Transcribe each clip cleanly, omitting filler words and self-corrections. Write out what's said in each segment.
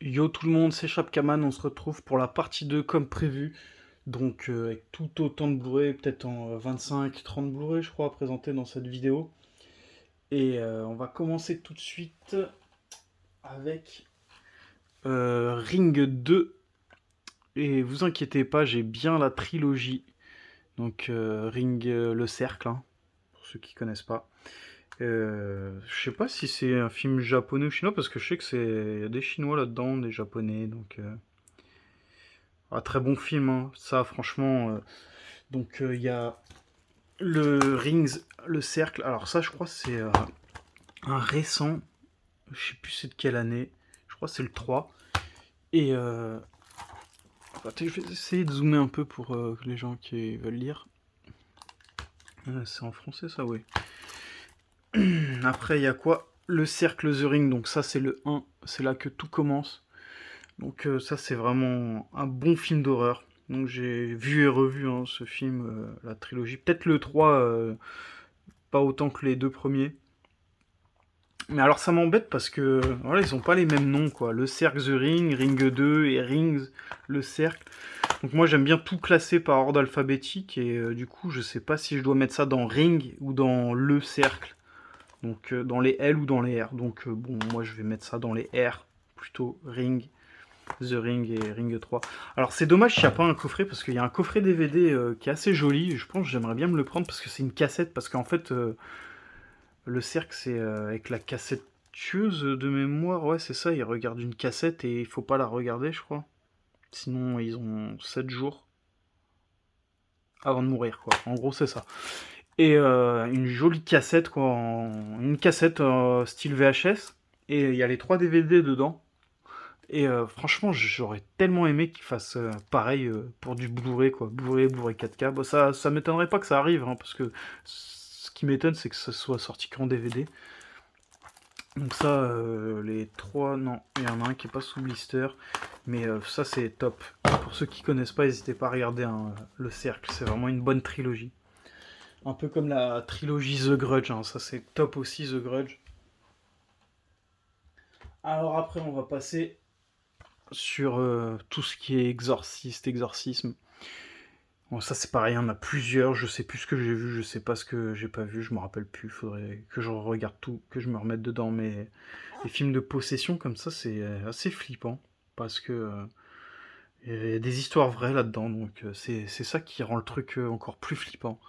Yo tout le monde, c'est Chapkaman, on se retrouve pour la partie 2 comme prévu. Donc avec tout autant de Blu-ray, peut-être en 25-30 Blu-ray je crois, présentés dans cette vidéo. Et on va commencer tout de suite avec Ring 2. Et vous inquiétez pas, j'ai bien la trilogie. Donc Ring le cercle, hein, pour ceux qui connaissent pas. Je sais pas si c'est un film japonais ou chinois, parce que je sais que y a des Chinois là-dedans, des Japonais, donc... très bon film, hein. Ça franchement. Donc il y a le Rings, le cercle. Alors ça, je crois c'est un récent. Je sais plus c'est de quelle année. Je crois que c'est le 3. Et attends, je vais essayer de zoomer un peu pour les gens qui veulent lire. C'est en français ça, oui. Après, il y a quoi? Le cercle The Ring. Donc ça, c'est le 1. C'est là que tout commence. Donc ça, c'est vraiment un bon film d'horreur. Donc j'ai vu et revu, hein, ce film, la trilogie. Peut-être le 3, pas autant que les deux premiers. Mais alors ça m'embête parce que voilà, ils ont pas les mêmes noms, quoi. Le cercle The Ring, Ring 2 et Rings le cercle. Donc moi j'aime bien tout classer par ordre alphabétique et du coup je sais pas si je dois mettre ça dans Ring ou dans le cercle. Donc dans les L ou dans les R. Donc bon, moi je vais mettre ça dans les R plutôt, Ring, The Ring et Ring 3. Alors c'est dommage qu'il n'y a pas un coffret parce qu'il y a un coffret DVD qui est assez joli. Je pense que j'aimerais bien me le prendre parce que c'est une cassette. Parce qu'en fait, le cercle c'est avec la cassette tueuse de mémoire. Ouais, c'est ça. Ils regardent une cassette et il faut pas la regarder, je crois. Sinon, ils ont 7 jours avant de mourir, quoi. En gros, c'est ça. Et une jolie cassette, quoi. Une cassette style VHS. Et il y a les 3 DVD dedans. Et franchement, j'aurais tellement aimé qu'ils fassent pareil pour du Blu-ray, quoi. Blu-ray, Blu-ray 4K. Bon, ça m'étonnerait pas que ça arrive, hein, parce que ce qui m'étonne, c'est que ça soit sorti qu'en DVD. Donc ça, les trois, non, il y en a un qui est pas sous blister, mais ça c'est top. Pour ceux qui connaissent pas, n'hésitez pas à regarder, hein, Le Cercle, c'est vraiment une bonne trilogie. Un peu comme la trilogie The Grudge, hein, ça c'est top aussi The Grudge. Alors après, on va passer sur tout ce qui est exorciste, exorcisme. Bon, ça c'est pareil, il y en a plusieurs, je sais plus ce que j'ai vu, je sais pas ce que j'ai pas vu, je me rappelle plus, faudrait que je regarde tout, que je me remette dedans, mais les films de possession comme ça, c'est assez flippant, parce que il y a des histoires vraies là-dedans, donc c'est ça qui rend le truc encore plus flippant.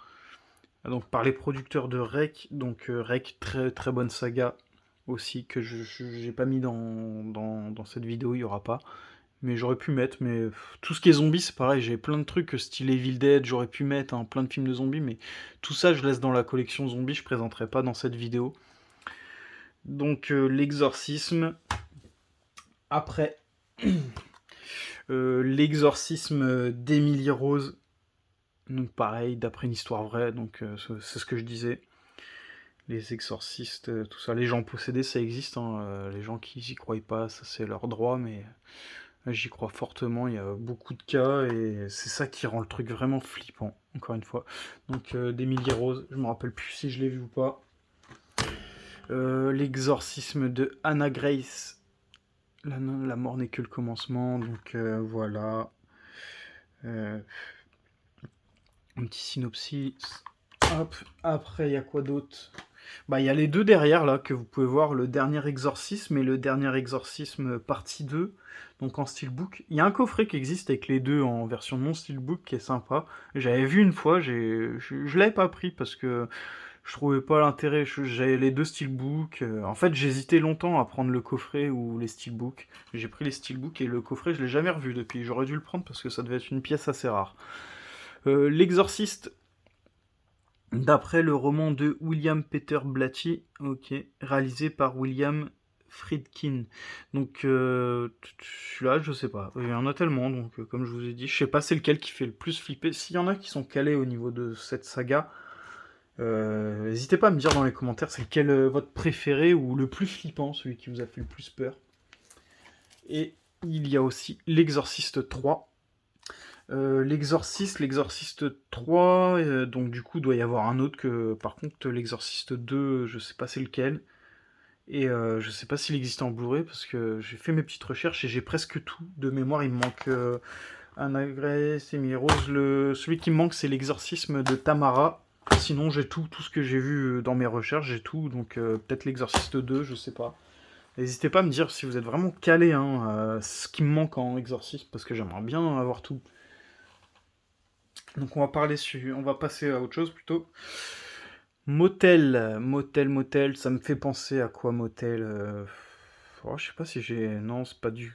Donc par les producteurs de Rec, donc Rec, très très bonne saga aussi, que je j'ai pas mis dans cette vidéo, il y aura pas. Mais j'aurais pu mettre, mais tout ce qui est zombies, c'est pareil, j'ai plein de trucs style Evil Dead, j'aurais pu mettre, hein, plein de films de zombies, mais tout ça je laisse dans la collection zombies, je présenterai pas dans cette vidéo. Donc l'exorcisme, après l'exorcisme d'Emily Rose, donc pareil, d'après une histoire vraie, donc c'est ce que je disais. Les exorcistes, tout ça, les gens possédés, ça existe, hein, les gens qui y croient pas, ça c'est leur droit, mais j'y crois fortement, il y a beaucoup de cas et c'est ça qui rend le truc vraiment flippant, encore une fois. Donc d'Emily Rose, je me rappelle plus si je l'ai vu ou pas. L'exorcisme de Anna Grace, la mort n'est que le commencement, donc voilà. Euh, un petit synopsis. Hop, après il y a quoi d'autre? Bah il y a les deux derrière là que vous pouvez voir, le dernier exorcisme et le dernier exorcisme partie 2, donc en steelbook. Il y a un coffret qui existe avec les deux en version non steelbook qui est sympa. J'avais vu une fois, je l'avais pas pris parce que je trouvais pas l'intérêt. J'avais les deux steelbooks. En fait, j'hésitais longtemps à prendre le coffret ou les steelbooks. J'ai pris les steelbooks et le coffret, je l'ai jamais revu depuis. J'aurais dû le prendre parce que ça devait être une pièce assez rare. L'exorciste d'après le roman de William Peter Blatty, ok, réalisé par William Friedkin. Donc celui-là, je sais pas. Il y en a tellement, donc comme je vous ai dit, je sais pas c'est lequel qui fait le plus flipper. S'il y en a qui sont calés au niveau de cette saga, n'hésitez pas à me dire dans les commentaires c'est lequel votre préféré ou le plus flippant, celui qui vous a fait le plus peur. Et il y a aussi l'Exorciste 3. L'exorciste 3, donc du coup doit y avoir un autre que par contre l'exorciste 2, je sais pas c'est lequel. Et je sais pas s'il existe en Blu-ray parce que j'ai fait mes petites recherches et j'ai presque tout de mémoire. Il me manque un agrès, Emily Rose. Celui qui me manque, c'est l'exorcisme de Tamara. Sinon, j'ai tout ce que j'ai vu dans mes recherches, j'ai tout. Donc peut-être l'exorciste 2, je sais pas. N'hésitez pas à me dire si vous êtes vraiment calé, hein, ce qui me manque en exorcisme parce que j'aimerais bien avoir tout. Donc on va passer à autre chose plutôt. Motel, ça me fait penser à quoi Motel oh, je sais pas si j'ai. Non, c'est pas du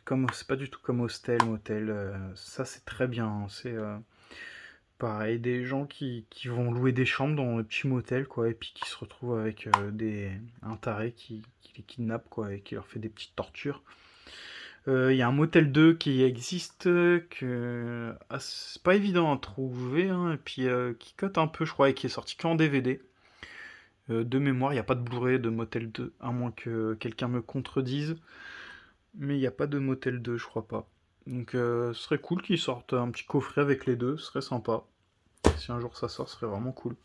tout comme Hostel, Motel. Ça, c'est très bien, hein. C'est pareil, des gens qui vont louer des chambres dans le petit motel, quoi, et puis qui se retrouvent avec un taré qui les kidnappe, quoi, et qui leur fait des petites tortures. Il y a un Motel 2 qui existe, c'est pas évident à trouver, hein, et puis qui cote un peu, je crois, et qui est sorti qu'en DVD. De mémoire, il n'y a pas de Blu-ray de Motel 2, à moins que quelqu'un me contredise. Mais il n'y a pas de Motel 2, je crois pas. Donc ce serait cool qu'ils sortent un petit coffret avec les deux, ce serait sympa. Si un jour ça sort, ce serait vraiment cool.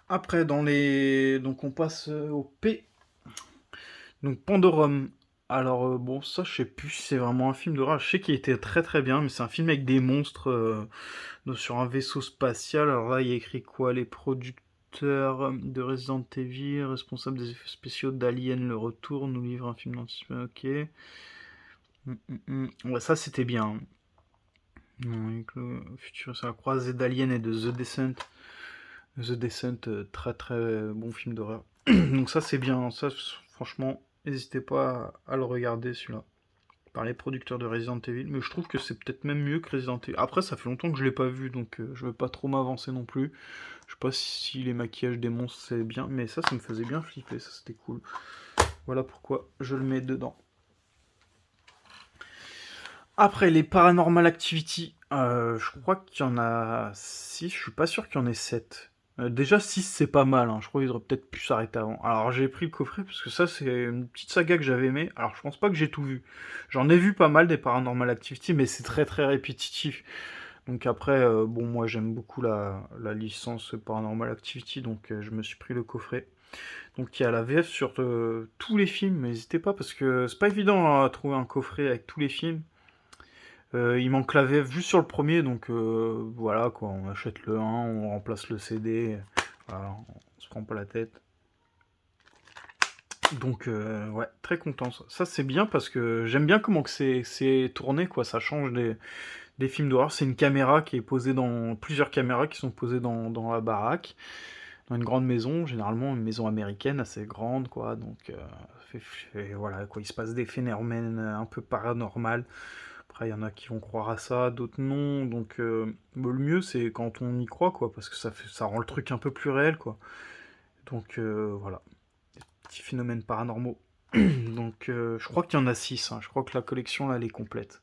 Après, donc on passe au P. Donc Pandorum. Alors bon, ça je sais plus si c'est vraiment un film d'horreur. Je sais qu'il était très très bien, mais c'est un film avec des monstres sur un vaisseau spatial. Alors là, il y a écrit quoi? Les producteurs de Resident Evil, responsables des effets spéciaux d'Alien le Retour, nous livrent un film d'anticipation. Ok. Ouais, ça c'était bien. Avec le futur, c'est la croisée d'Alien et de The Descent. The Descent, très très bon film d'horreur. Donc ça c'est bien. Ça, franchement, n'hésitez pas à le regarder celui-là. Par les producteurs de Resident Evil. Mais je trouve que c'est peut-être même mieux que Resident Evil. Après, ça fait longtemps que je l'ai pas vu, donc je veux pas trop m'avancer non plus. Je sais pas si les maquillages des monstres c'est bien, mais ça me faisait bien flipper, ça c'était cool. Voilà pourquoi je le mets dedans. Après, les Paranormal Activity, je crois qu'il y en a 6, je suis pas sûr qu'il y en ait 7. Déjà 6 c'est pas mal, hein. Je crois qu'ils auraient peut-être pu s'arrêter avant. Alors j'ai pris le coffret parce que ça c'est une petite saga que j'avais aimé. Alors je pense pas que j'ai tout vu. J'en ai vu pas mal des Paranormal Activity, mais c'est très très répétitif. Donc après, bon moi j'aime beaucoup la licence Paranormal Activity, donc je me suis pris le coffret. Donc il y a la VF sur tous les films, n'hésitez pas parce que c'est pas évident à trouver un coffret avec tous les films. Il manque la VF juste sur le premier, donc voilà quoi, on achète le 1, on remplace le CD, voilà, on se prend pas la tête. Donc ouais, très content. Ça c'est bien parce que j'aime bien comment que c'est tourné, quoi, ça change des films d'horreur. C'est une caméra qui est posée dans. Plusieurs caméras qui sont posées dans la baraque, dans une grande maison, généralement une maison américaine assez grande, quoi, donc voilà, quoi, il se passe des phénomènes un peu paranormaux. Après, il y en a qui vont croire à ça, d'autres non. Donc, le mieux, c'est quand on y croit, quoi, parce que ça rend le truc un peu plus réel, quoi. Donc, voilà. Des petits phénomènes paranormaux. Donc, je crois qu'il y en a 6, hein. Je crois que la collection, là, elle est complète.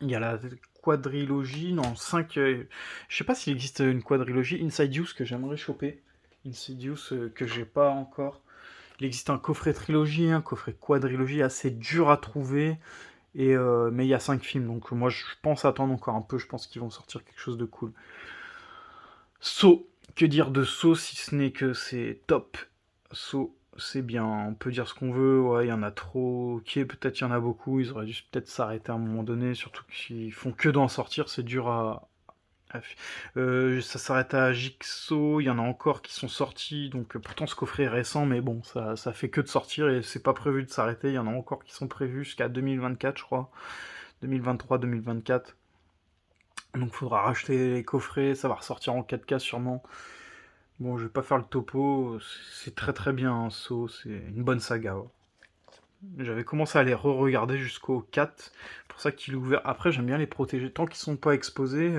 Il y a la quadrilogie, non, 5. Je sais pas s'il existe une quadrilogie. Insidious que j'aimerais choper. Insidious que j'ai pas encore. Il existe un coffret trilogie, un coffret quadrilogie assez dur à trouver. Mais il y a 5 films, donc moi je pense attendre encore un peu, je pense qu'ils vont sortir quelque chose de cool. Saut, que dire de Saut si ce n'est que c'est top. Saut, c'est bien, on peut dire ce qu'on veut, ouais, il y en a trop, ok, peut-être il y en a beaucoup, ils auraient dû peut-être s'arrêter à un moment donné, surtout qu'ils font que d'en sortir, c'est dur ça s'arrête à Jigsaw, il y en a encore qui sont sortis, donc pourtant ce coffret est récent, mais bon, ça fait que de sortir et c'est pas prévu de s'arrêter, il y en a encore qui sont prévus jusqu'à 2024, je crois. 2023-2024. Donc faudra racheter les coffrets, ça va ressortir en 4K sûrement. Bon, je vais pas faire le topo, c'est très très bien un saut, c'est une bonne saga. Ouais. J'avais commencé à les re-regarder jusqu'au 4, pour ça qu'il est ouvert. Après, j'aime bien les protéger. Tant qu'ils sont pas exposés,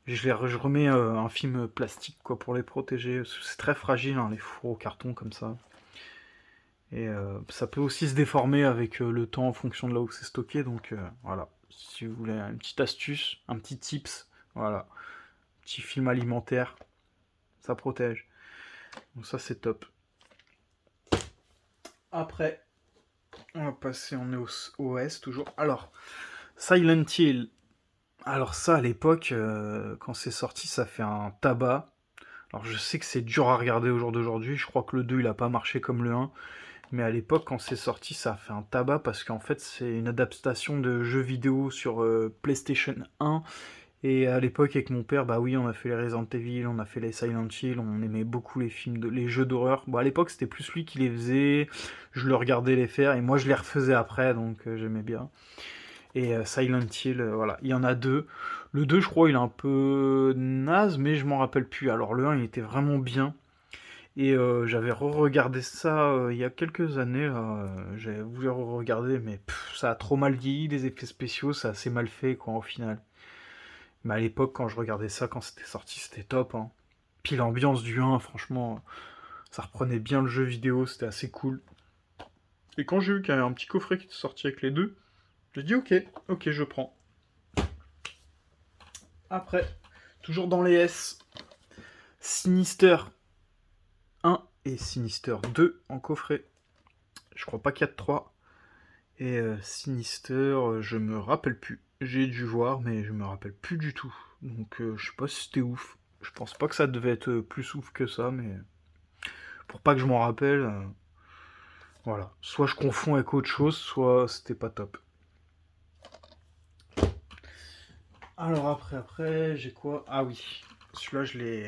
je remets un film plastique quoi pour les protéger. C'est très fragile, hein, les fours au carton comme ça. Et ça peut aussi se déformer avec le temps en fonction de là où c'est stocké. Donc voilà, si vous voulez une petite astuce, un petit tips, voilà, petit film alimentaire, ça protège. Donc ça c'est top. Après, on va passer en OS toujours. Alors, Silent Hill. Alors ça à l'époque, quand c'est sorti, ça fait un tabac. Alors je sais que c'est dur à regarder au jour d'aujourd'hui, je crois que le 2 il a pas marché comme le 1, mais à l'époque quand c'est sorti ça a fait un tabac parce qu'en fait c'est une adaptation de jeux vidéo sur PlayStation 1, et à l'époque avec mon père, bah oui on a fait les Resident Evil, on a fait les Silent Hill, on aimait beaucoup les jeux d'horreur. Bon à l'époque c'était plus lui qui les faisait, je le regardais les faire et moi je les refaisais après donc j'aimais bien. Et Silent Hill, voilà, il y en a deux. Le 2 je crois il est un peu naze mais je m'en rappelle plus. Alors le 1 il était vraiment bien. Et j'avais re-regardé ça il y a quelques années, là. J'avais voulu re-regarder, mais ça a trop mal vieilli, les effets spéciaux, c'est assez mal fait, quoi, au final. Mais à l'époque, quand je regardais ça, quand c'était sorti, c'était top, hein. Puis l'ambiance du 1, franchement, ça reprenait bien le jeu vidéo, c'était assez cool. Et quand j'ai vu qu'il y avait un petit coffret qui était sorti avec les deux, j'ai dit ok, ok, je prends. Après, toujours dans les S, Sinister 1 et Sinister 2 en coffret. Je crois pas qu'il y a de 3. Et Sinister, je me rappelle plus. J'ai dû voir, mais je me rappelle plus du tout. Donc je sais pas si c'était ouf. Je pense pas que ça devait être plus ouf que ça, mais pour pas que je m'en rappelle, voilà. Soit je confonds avec autre chose, soit c'était pas top. Alors après, j'ai quoi? Ah oui, celui-là je l'ai.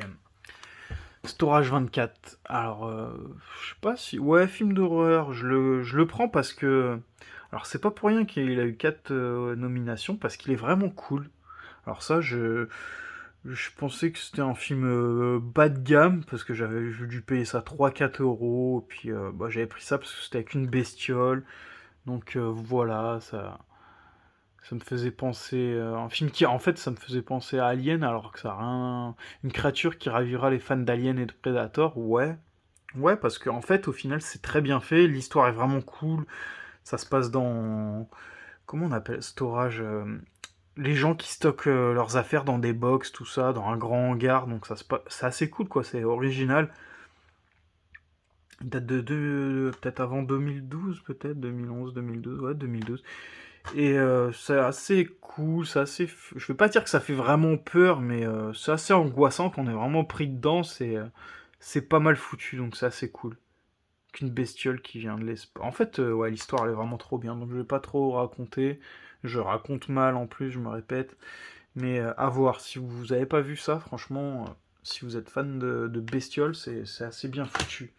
Storage 24. Alors, je sais pas si. Ouais, film d'horreur, je le prends parce que. Alors, c'est pas pour rien qu'il a eu 4 nominations, parce qu'il est vraiment cool. Alors, ça, je pensais que c'était un film bas de gamme, parce que j'avais dû payer ça 3-4 euros, et puis bah, j'avais pris ça parce que c'était avec une bestiole. Donc voilà, ça me faisait penser. Un film qui, en fait, ça me faisait penser à Alien, alors que ça a rien. Une créature qui ravira les fans d'Alien et de Predator, ouais. Ouais, parce qu'en fait, au final, c'est très bien fait. L'histoire est vraiment cool. Ça se passe dans. Comment on appelle storage les gens qui stockent leurs affaires dans des box, tout ça, dans un grand hangar. Donc c'est assez cool, quoi. C'est original. Il date de peut-être avant 2012, peut-être 2011, 2012, ouais 2012. Et c'est assez cool, c'est assez. Je vais pas dire que ça fait vraiment peur, mais c'est assez angoissant qu'on est vraiment pris dedans. C'est pas mal foutu, donc c'est assez cool. Qu'une bestiole qui vient de l'espace. En fait, ouais, l'histoire elle est vraiment trop bien, donc je vais pas trop raconter. Je raconte mal en plus, je me répète. Mais à voir, si vous avez pas vu ça, franchement, si vous êtes fan de bestioles, c'est assez bien foutu.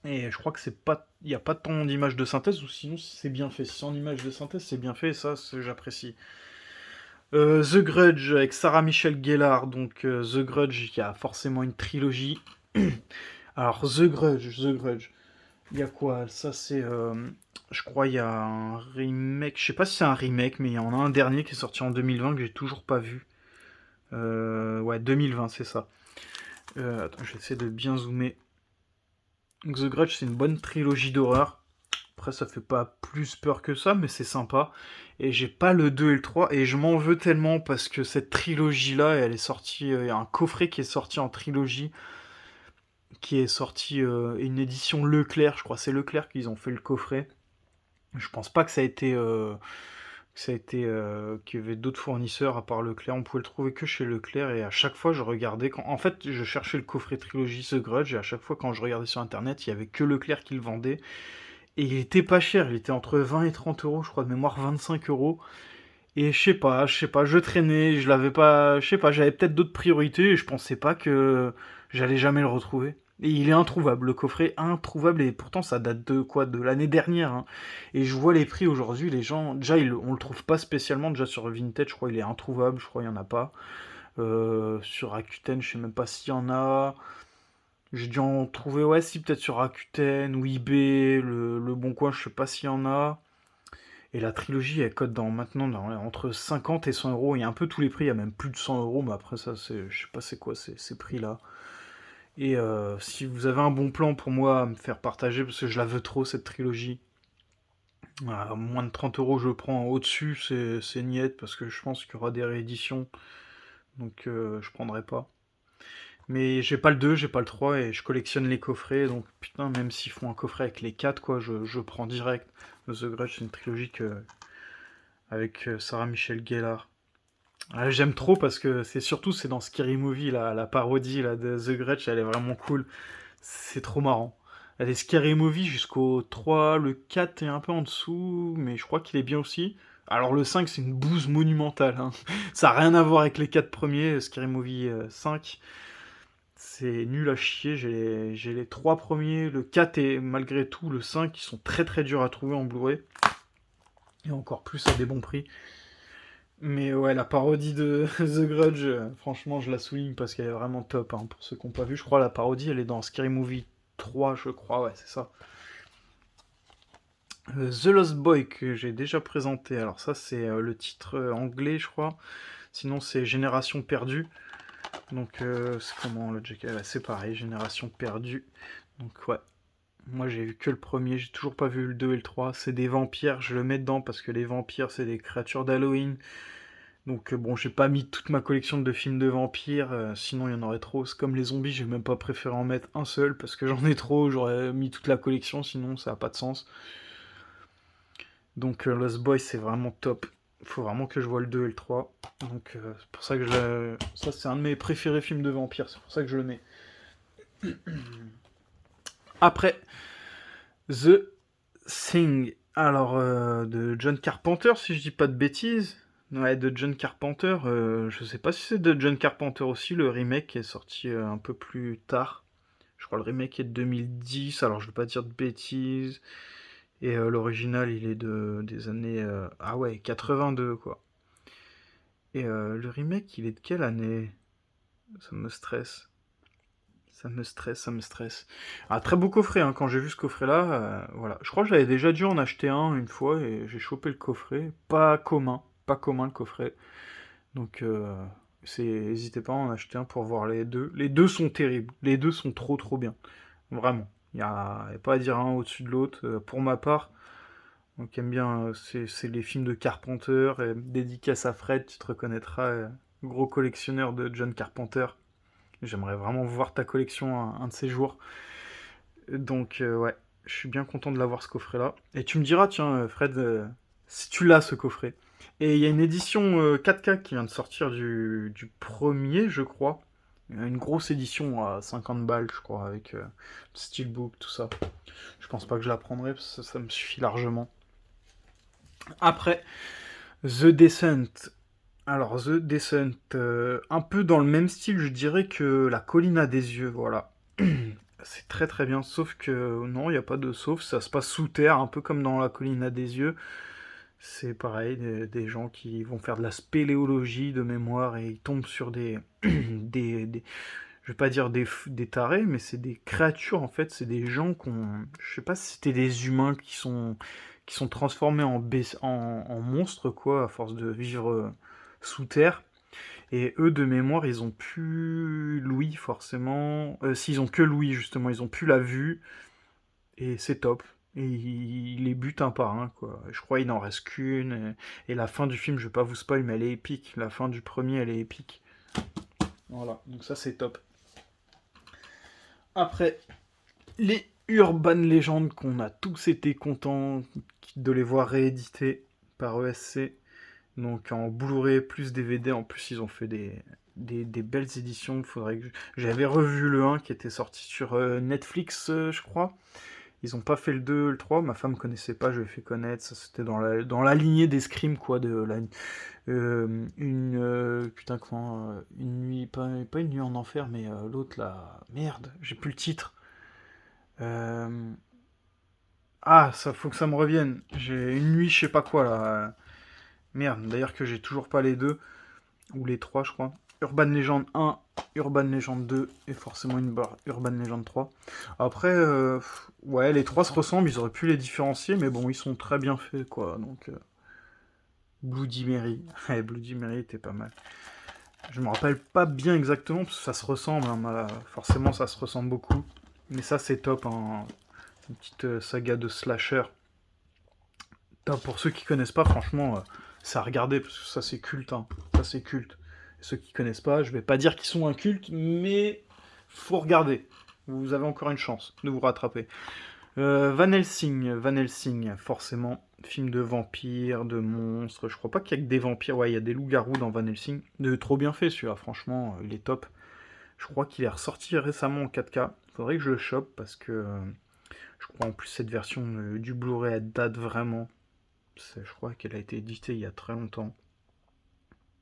Et je crois que c'est pas, il n'y a pas tant d'images de synthèse, ou sinon c'est bien fait. Si c'est en images de synthèse, c'est bien fait, et ça, j'apprécie. The Grudge avec Sarah Michelle Gellar, donc The Grudge, il y a forcément une trilogie. Alors The Grudge, il y a quoi? Ça c'est, je crois, il y a un remake. Je sais pas si c'est un remake, mais il y en a un dernier qui est sorti en 2020 que j'ai toujours pas vu. Ouais, 2020, c'est ça. Attends, j'essaie de bien zoomer. Donc, The Grudge, c'est une bonne trilogie d'horreur. Après, ça fait pas plus peur que ça, mais c'est sympa. Et j'ai pas le 2 et le 3, et je m'en veux tellement parce que cette trilogie-là, elle est sortie. Il y a un coffret qui est sorti en trilogie, qui est sorti une édition Leclerc, je crois. C'est Leclerc qu'ils ont fait le coffret. Je pense pas que ça a été. Qu'il y avait d'autres fournisseurs à part Leclerc. On pouvait le trouver que chez Leclerc, et à chaque fois je regardais. En fait, je cherchais le coffret trilogie The Grudge, et à chaque fois quand je regardais sur internet, il y avait que Leclerc qui le vendait. Et il était pas cher, il était entre 20 et 30 euros, je crois de mémoire 25 euros. Et je sais pas, je traînais, je l'avais pas, je sais pas, j'avais peut-être d'autres priorités et je pensais pas que j'allais jamais le retrouver. Et il est introuvable, le coffret introuvable, et pourtant ça date de quoi? De l'année dernière, hein. Et je vois les prix aujourd'hui, les gens, déjà on le trouve pas spécialement, déjà sur Vinted, je crois il est introuvable, je crois il y en a pas. Sur Rakuten, je sais même pas s'il y en a. J'ai dû en trouver, ouais, si, peut-être sur Rakuten ou eBay, le Bon Coin, je sais pas s'il y en a. Et la trilogie, elle cote maintenant entre 50 et 100 euros. Il y a un peu tous les prix, il y a même plus de 100 euros, mais après ça, je sais pas c'est quoi ces prix-là. Et si vous avez un bon plan pour moi à me faire partager, parce que je la veux trop cette trilogie, à moins de 30 euros je prends. Au-dessus, c'est niette, parce que je pense qu'il y aura des rééditions, donc je prendrai pas. Mais j'ai pas le 2, j'ai pas le 3, et je collectionne les coffrets, donc putain, même s'ils font un coffret avec les 4, quoi, je prends direct. The Grudge, c'est une trilogie avec Sarah Michelle Gellar. J'aime trop parce que c'est dans Scary Movie, la parodie là, de The Grudge, elle est vraiment cool. C'est trop marrant. Elle est Scary Movie jusqu'au 3, le 4 est un peu en dessous, mais je crois qu'il est bien aussi. Alors le 5 c'est une bouse monumentale, hein. Ça n'a rien à voir avec les 4 premiers, Scary Movie 5. C'est nul à chier, j'ai les 3 premiers, le 4 et malgré tout le 5 qui sont très très durs à trouver en Blu-ray. Et encore plus à des bons prix. Mais ouais, la parodie de The Grudge, franchement, je la souligne parce qu'elle est vraiment top, hein, pour ceux qui n'ont pas vu. Je crois la parodie, elle est dans Scary Movie 3, je crois, ouais, c'est ça. The Lost Boy, que j'ai déjà présenté. Alors ça, c'est le titre anglais, je crois. Sinon, c'est Génération perdue. Donc, c'est comment le Jack? Ouais, c'est pareil, Génération perdue. Donc, ouais. Moi, j'ai vu que le premier, j'ai toujours pas vu le 2 et le 3. C'est des vampires, je le mets dedans parce que les vampires, c'est des créatures d'Halloween. Donc bon, j'ai pas mis toute ma collection de films de vampires, sinon il y en aurait trop. C'est comme les zombies, j'ai même pas préféré en mettre un seul parce que j'en ai trop, j'aurais mis toute la collection, sinon ça a pas de sens. Donc Lost Boy c'est vraiment top. Faut vraiment que je vois le 2 et le 3. Donc c'est pour ça que ça c'est un de mes préférés films de vampires, c'est pour ça que je le mets. Après, The Thing. Alors, de John Carpenter, si je dis pas de bêtises. Ouais, de John Carpenter. Je sais pas si c'est de John Carpenter aussi, le remake qui est sorti un peu plus tard. Je crois le remake est de 2010, alors je veux pas dire de bêtises. Et l'original, il est des années. Ah ouais, 82, quoi. Et le remake, il est de quelle année? Ça me stresse. Ça me stresse, ça me stresse. Ah, très beau coffret, hein. Quand j'ai vu ce coffret-là, voilà. Je crois que j'avais déjà dû en acheter un une fois et j'ai chopé le coffret. Pas commun le coffret. Donc, n'hésitez pas à en acheter un pour voir les deux. Les deux sont terribles. Les deux sont trop trop bien. Vraiment. Y a pas à dire un au-dessus de l'autre. Pour ma part, donc aime bien, c'est les films de Carpenter. Et dédicace à Fred, tu te reconnaîtras. Gros collectionneur de John Carpenter. J'aimerais vraiment voir ta collection un de ces jours. Donc, ouais, je suis bien content de l'avoir ce coffret-là. Et tu me diras, tiens, Fred, si tu l'as ce coffret. Et il y a une édition 4K qui vient de sortir du premier, je crois. Une grosse édition à 50 balles, je crois, avec steelbook, tout ça. Je pense pas que je la prendrai, parce que ça me suffit largement. Après, The Descent. Alors, The Descent, un peu dans le même style, je dirais, que La Colline à des yeux, voilà. C'est très très bien, sauf que non, il n'y a pas de sauf, ça se passe sous terre, un peu comme dans La Colline à des yeux. C'est pareil, des gens qui vont faire de la spéléologie de mémoire et ils tombent sur je vais pas dire des tarés, mais c'est des créatures en fait, c'est des gens je sais pas si c'était des humains qui sont transformés en monstres quoi, à force de vivre sous terre. Et eux, de mémoire, ils ont plus l'ouïe, forcément. S'ils ont que l'ouïe, justement, ils ont plus la vue. Et c'est top. Et il les bute un par un, quoi. Je crois qu'il n'en reste qu'une. Et la fin du film, je vais pas vous spoil, mais elle est épique. La fin du premier, elle est épique. Voilà, donc ça, c'est top. Après, les Urban Legends qu'on a tous été contents de les voir réédités par ESC. Donc en Blu-ray plus DVD, en plus ils ont fait des belles éditions. J'avais revu le 1 qui était sorti sur Netflix, je crois. Ils ont pas fait le 2, le 3. Ma femme connaissait pas, je l'ai fait connaître. Ça c'était dans la lignée des Scream, quoi. Putain, comment. Une nuit. Pas une nuit en enfer, mais l'autre là. Merde, j'ai plus le titre. Euh, Ah, ça faut que ça me revienne. J'ai une nuit, je sais pas quoi là. Merde, d'ailleurs que j'ai toujours pas les deux. Ou les trois, je crois. Urban Legend 1, Urban Legend 2 et forcément une barre Urban Legend 3. Après, ouais, les trois se ressemblent, ils auraient pu les différencier, mais bon, ils sont très bien faits, quoi. Donc, Bloody Mary. Ouais, Bloody Mary était pas mal. Je me rappelle pas bien exactement, parce que ça se ressemble, hein, forcément ça se ressemble beaucoup. Mais ça, c'est top, hein. Une petite saga de slasher. Top. Pour ceux qui connaissent pas, franchement, c'est à regarder, parce que ça, c'est culte, hein. Ça, c'est culte. Ceux qui connaissent pas, je vais pas dire qu'ils sont incultes, mais faut regarder. Vous avez encore une chance de vous rattraper. Van Helsing, forcément. Film de vampires, de monstres. Je crois pas qu'il y a que des vampires. Ouais, il y a des loups-garous dans Van Helsing. Trop bien fait celui-là, franchement, il est top. Je crois qu'il est ressorti récemment en 4K. Faudrait que je le chope parce que je crois en plus cette version du Blu-ray elle date vraiment. Je crois qu'elle a été éditée il y a très longtemps.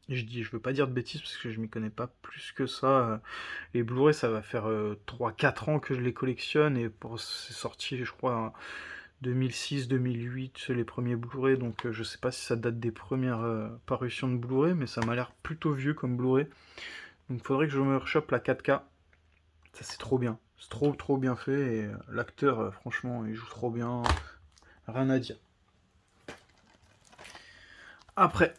Je veux pas dire de bêtises parce que je m'y connais pas plus que ça. Les Blu-ray, ça va faire 3-4 ans que je les collectionne et c'est sorti, je crois, en 2006-2008, les premiers Blu-ray. Donc je sais pas si ça date des premières parutions de Blu-ray, mais ça m'a l'air plutôt vieux comme Blu-ray. Donc faudrait que je me rechoppe la 4K. Ça c'est trop bien. C'est trop bien fait et l'acteur, franchement, il joue trop bien. Rien à dire. Après,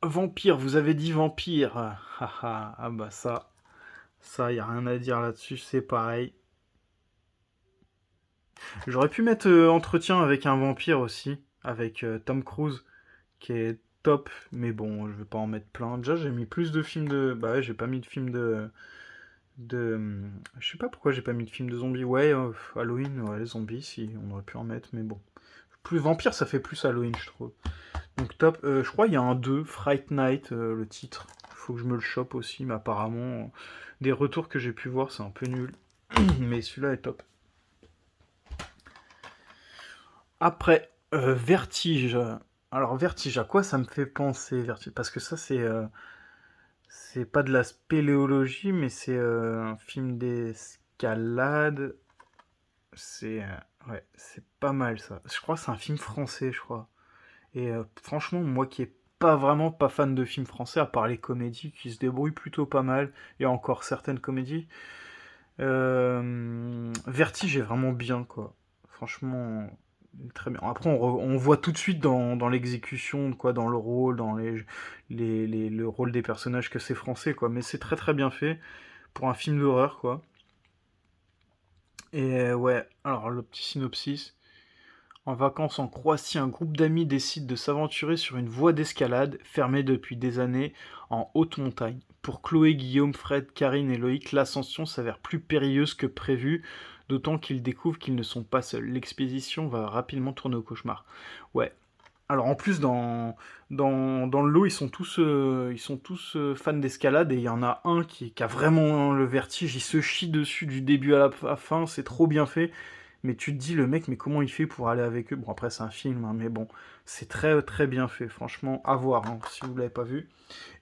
Vampire, vous avez dit Vampire. Ah bah ça, y a rien à dire là-dessus, c'est pareil. J'aurais pu mettre Entretien avec un vampire aussi, avec Tom Cruise, qui est top, mais bon, je vais pas en mettre plein. Déjà, j'ai mis plus de films de... Bah ouais, j'ai pas mis de films Je sais pas pourquoi j'ai pas mis de films de zombies. Ouais, Halloween, ouais, les zombies, si, on aurait pu en mettre, mais bon. Plus vampire, ça fait plus Halloween, je trouve. Donc top. Je crois qu'il y a un 2, Fright Night, le titre. Faut que je me le chope aussi, mais apparemment, des retours que j'ai pu voir, c'est un peu nul. Mais celui-là est top. Après, Vertige. Alors, Vertige, à quoi ça me fait penser, Vertige? Parce que ça, c'est pas de la spéléologie, mais c'est un film d'escalade. Ouais, c'est pas mal ça. Je crois que c'est un film français, je crois. Et franchement, moi qui est pas vraiment pas fan de films français, à part les comédies qui se débrouillent plutôt pas mal, il y a encore certaines comédies. Vertige est vraiment bien, quoi. Franchement, très bien. Après, on voit tout de suite dans l'exécution, quoi, dans le rôle, dans le rôle des personnages que c'est français, quoi. Mais c'est très bien fait pour un film d'horreur, quoi. Et ouais, alors le petit synopsis. En vacances en Croatie, un groupe d'amis décide de s'aventurer sur une voie d'escalade fermée depuis des années en haute montagne. Pour Chloé, Guillaume, Fred, Karine et Loïc, l'ascension s'avère plus périlleuse que prévu, d'autant qu'ils découvrent qu'ils ne sont pas seuls. L'expédition va rapidement tourner au cauchemar. Ouais. Alors en plus dans le lot ils sont tous fans d'escalade et il y en a un qui a vraiment le vertige, il se chie dessus du début à la fin, c'est trop bien fait. Mais tu te dis, le mec, mais comment il fait pour aller avec eux? Bon, après, c'est un film, hein, mais bon, c'est très bien fait, franchement, à voir, hein, si vous l'avez pas vu.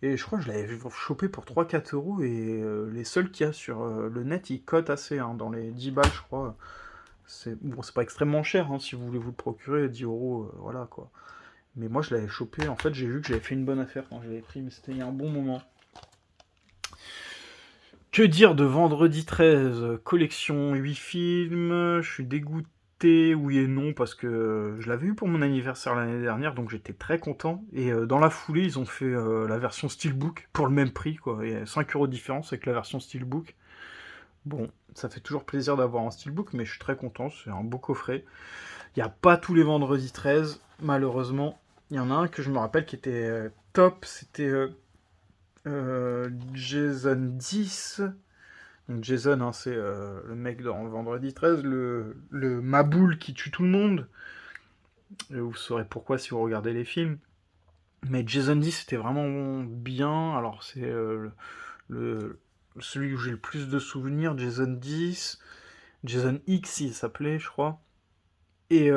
Et je crois que je l'avais chopé pour 3-4 € et les seuls qu'il y a sur le net, ils cotent assez, hein, dans les 10 balles, je crois. C'est pas extrêmement cher, hein, si vous voulez vous le procurer, 10 €, voilà, quoi. Mais moi, je l'avais chopé, en fait, j'ai vu que j'avais fait une bonne affaire quand je l'avais pris, mais c'était il y a un bon moment. Que dire de Vendredi 13, collection 8 films, je suis dégoûté, oui et non, parce que je l'avais eu pour mon anniversaire l'année dernière, donc j'étais très content. Et dans la foulée, ils ont fait la version Steelbook pour le même prix, quoi. Il y a 5 € de différence avec la version Steelbook. Bon, ça fait toujours plaisir d'avoir un Steelbook, mais je suis très content, c'est un beau coffret. Il n'y a pas tous les Vendredis 13, malheureusement. Il y en a un que je me rappelle qui était top, c'était Jason 10. Donc Jason, hein, c'est le mec dans Vendredi 13, le Maboule qui tue tout le monde. Vous saurez pourquoi si vous regardez les films. Mais Jason 10, c'était vraiment bien. Alors c'est le- celui où j'ai le plus de souvenirs, Jason 10. Jason X, il s'appelait, je crois. Et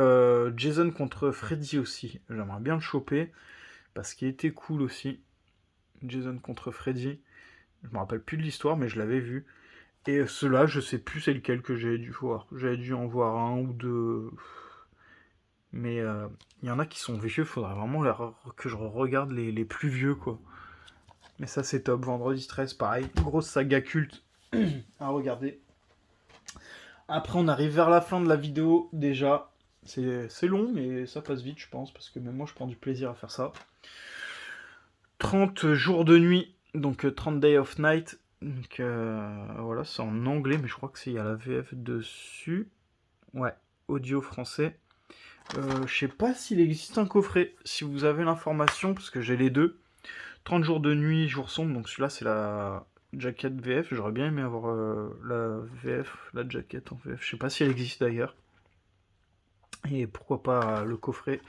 Jason contre Freddy aussi. J'aimerais bien le choper, parce qu'il était cool aussi. Jason contre Freddy. Je me rappelle plus de l'histoire, mais je l'avais vu. Et ceux-là, je sais plus c'est lequel que j'ai dû voir. J'avais dû en voir un ou deux. Mais il y en a qui sont vieux, faudrait vraiment que je regarde les plus vieux, quoi. Mais ça, c'est top. Vendredi 13, pareil. Grosse saga culte à regarder. Après, on arrive vers la fin de la vidéo, déjà. C'est long, mais ça passe vite, je pense, parce que même moi, je prends du plaisir à faire ça. 30 jours de nuit, donc 30 Day of Night. Donc voilà, c'est en anglais, mais je crois qu'il y a la VF dessus. Ouais, audio français. Je sais pas s'il existe un coffret, si vous avez l'information, parce que j'ai les deux. 30 jours de nuit, jour sombre, donc celui-là c'est la jaquette VF. J'aurais bien aimé avoir la VF, la jaquette en VF. Je sais pas si elle existe d'ailleurs. et pourquoi pas le coffret.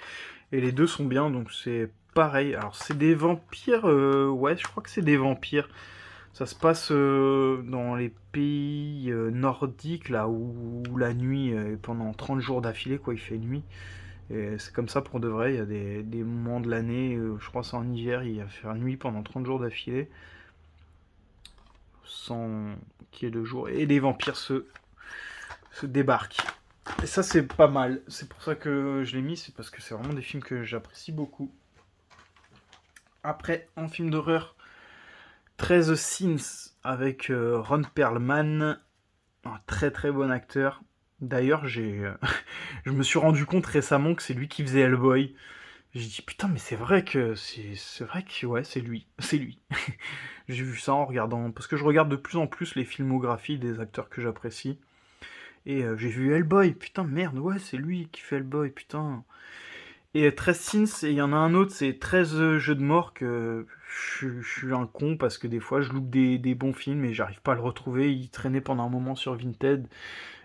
Et les deux sont bien, donc c'est pareil. Alors c'est des vampires, ouais, je crois que c'est des vampires. Ça se passe dans les pays nordiques, là où la nuit, pendant 30 jours d'affilée, quoi, il fait nuit. Et c'est comme ça pour de vrai, il y a des moments de l'année, je crois que c'est en hiver, il va faire nuit pendant 30 jours d'affilée, sans qu'il y ait de jour. Et les vampires se débarquent. Et ça c'est pas mal, c'est pour ça que je l'ai mis, c'est parce que c'est vraiment des films que j'apprécie beaucoup. Après, en film d'horreur, 13 Sins avec Ron Perlman, un très très bon acteur. D'ailleurs, je me suis rendu compte récemment que c'est lui qui faisait Hellboy. J'ai dit putain, mais c'est vrai que ouais, c'est lui, c'est lui. J'ai vu ça en regardant, parce que je regarde de plus en plus les filmographies des acteurs que j'apprécie. Et j'ai vu Hellboy, putain merde, ouais, c'est lui qui fait Hellboy, putain. Et 13 Sins, et il y en a un autre, c'est 13 jeux de mort que je suis un con parce que des fois je loupe des bons films et j'arrive pas à le retrouver. Il traînait pendant un moment sur Vinted.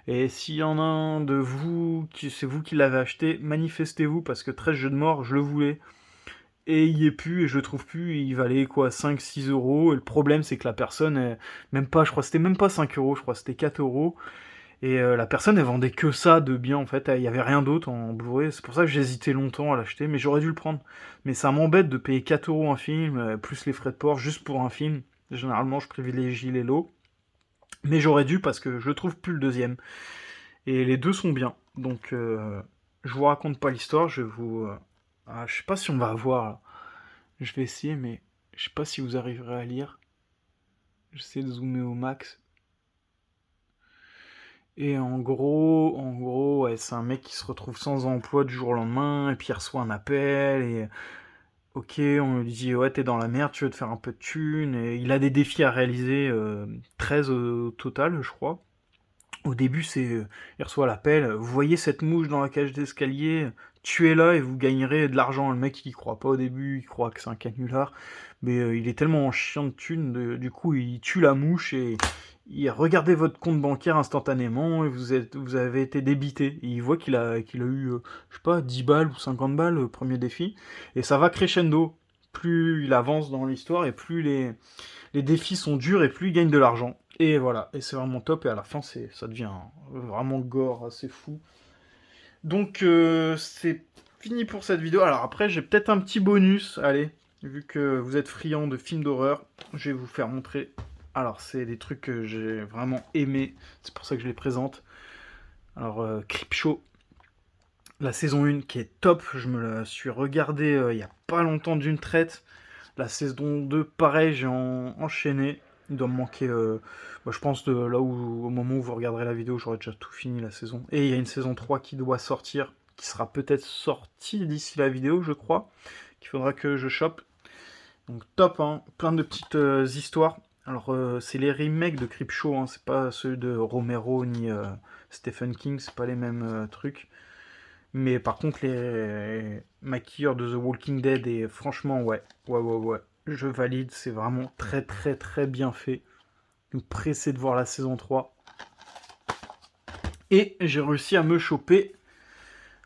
Et s'il y en a un de vous, c'est vous qui l'avez acheté, manifestez-vous parce que 13 jeux de mort, je le voulais. Et il y est plus et je le trouve plus. Et il valait quoi, 5-6 euros. Et le problème, c'est que la personne, même pas, je crois que c'était même pas 5 euros, je crois que c'était 4 euros. Et la personne, elle vendait que ça de bien, en fait. Il y avait rien d'autre en Blu-ray. C'est pour ça que j'ai hésité longtemps à l'acheter, mais j'aurais dû le prendre. Mais ça m'embête de payer 4 euros un film, plus les frais de port, juste pour un film. Généralement, je privilégie les lots. Mais j'aurais dû parce que je trouve plus le deuxième. Et les deux sont bien. Donc, je vous raconte pas l'histoire, je vais vous. Je sais pas si on va avoir, là. Je vais essayer, mais je sais pas si vous arriverez à lire. J'essaie de zoomer au max. Et en gros, ouais, c'est un mec qui se retrouve sans emploi du jour au lendemain, et puis il reçoit un appel, et ok, on lui dit, ouais, t'es dans la merde, tu veux te faire un peu de thunes, et il a des défis à réaliser, 13 au total, je crois. Au début, il reçoit l'appel, vous voyez cette mouche dans la cage d'escalier, tuez-la et vous gagnerez de l'argent. Le mec, il croit pas au début, il croit que c'est un canular, mais il est tellement chiant de thunes, du coup, il tue la mouche et il regardez votre compte bancaire instantanément et vous avez été débité. Et il voit qu'il a eu, je sais pas, 10 balles ou 50 balles au premier défi, et ça va crescendo. Plus il avance dans l'histoire et plus les défis sont durs et plus il gagne de l'argent. Et voilà, et c'est vraiment top, et à la fin, ça devient vraiment gore, assez fou. Donc, c'est fini pour cette vidéo. Alors après, j'ai peut-être un petit bonus, allez, vu que vous êtes friand de films d'horreur, je vais vous faire montrer. Alors, c'est des trucs que j'ai vraiment aimé, c'est pour ça que je les présente. Alors, Creepshow, la saison 1 qui est top, je me la suis regardée il y a pas longtemps d'une traite. La saison 2, pareil, j'ai enchaîné. Il doit me manquer, je pense, de là où, au moment où vous regarderez la vidéo, j'aurai déjà tout fini la saison. Et il y a une saison 3 qui doit sortir, qui sera peut-être sortie d'ici la vidéo, je crois, qu'il faudra que je chope. Donc top, hein, plein de petites histoires. Alors, c'est les remakes de Creepshow, hein, c'est pas ceux de Romero ni Stephen King, c'est pas les mêmes trucs. Mais par contre, les maquilleurs de The Walking Dead, et franchement, ouais, je valide, c'est vraiment très très très bien fait. Donc pressé de voir la saison 3. Et j'ai réussi à me choper,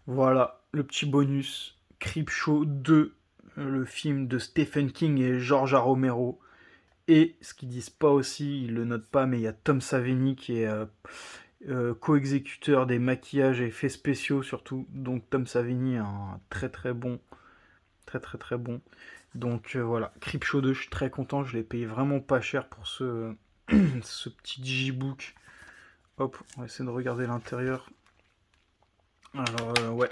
voilà, le petit bonus, Creepshow 2, le film de Stephen King et George A. Romero. Et ce qu'ils disent pas aussi, ils le notent pas, mais il y a Tom Savini qui est co-exécuteur des maquillages et effets spéciaux surtout. Donc Tom Savini, un très très bon, très très très bon. Donc voilà, Creepshow 2, je suis très content, je l'ai payé vraiment pas cher pour ce petit digibook. Hop, on va essayer de regarder l'intérieur. Alors ouais,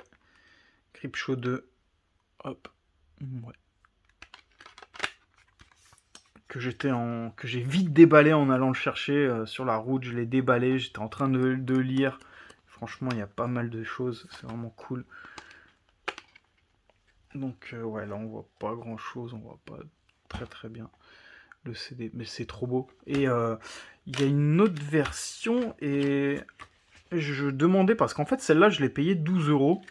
Creepshow 2, hop, ouais. Que j'ai vite déballé en allant le chercher sur la route, je l'ai déballé, j'étais en train de lire. Franchement, il y a pas mal de choses, c'est vraiment cool. Donc ouais, là on voit pas grand chose, on voit pas très très bien le CD, mais c'est trop beau. Et il y a une autre version, et je demandais, parce qu'en fait celle-là je l'ai payée 12 euros.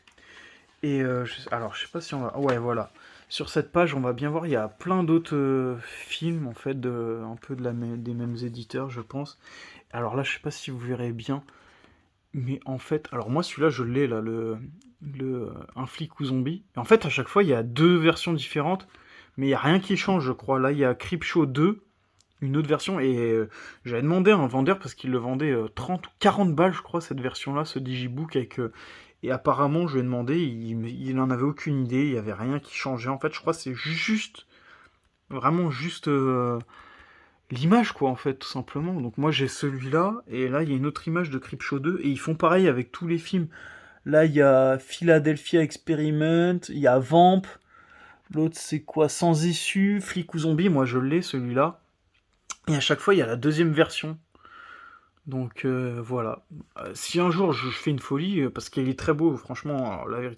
Et alors je sais pas si on va... Ouais, voilà. Sur cette page, on va bien voir, il y a plein d'autres films, en fait, un peu des mêmes éditeurs, je pense. Alors là, je sais pas si vous verrez bien, mais en fait... Alors moi, celui-là, je l'ai, là, un flic ou zombie. Et en fait, à chaque fois, il y a deux versions différentes, mais il n'y a rien qui change, je crois. Là, il y a Creepshow 2, une autre version, et j'avais demandé à un vendeur, parce qu'il le vendait 30 ou 40 balles, je crois, cette version-là, ce Digibook, et apparemment, je lui ai demandé, il n'en avait aucune idée, il n'y avait rien qui changeait. En fait, je crois que c'est juste, vraiment juste l'image, quoi, en fait, tout simplement. Donc moi, j'ai celui-là, et là, il y a une autre image de Creepshow 2, et ils font pareil avec tous les films. Là, il y a Philadelphia Experiment, il y a Vamp, l'autre, c'est quoi? Sans issue, Flic ou Zombie, moi, je l'ai, celui-là. Et à chaque fois, il y a la deuxième version. Donc voilà. Si un jour je fais une folie, parce qu'il est très beau, franchement, la vérité.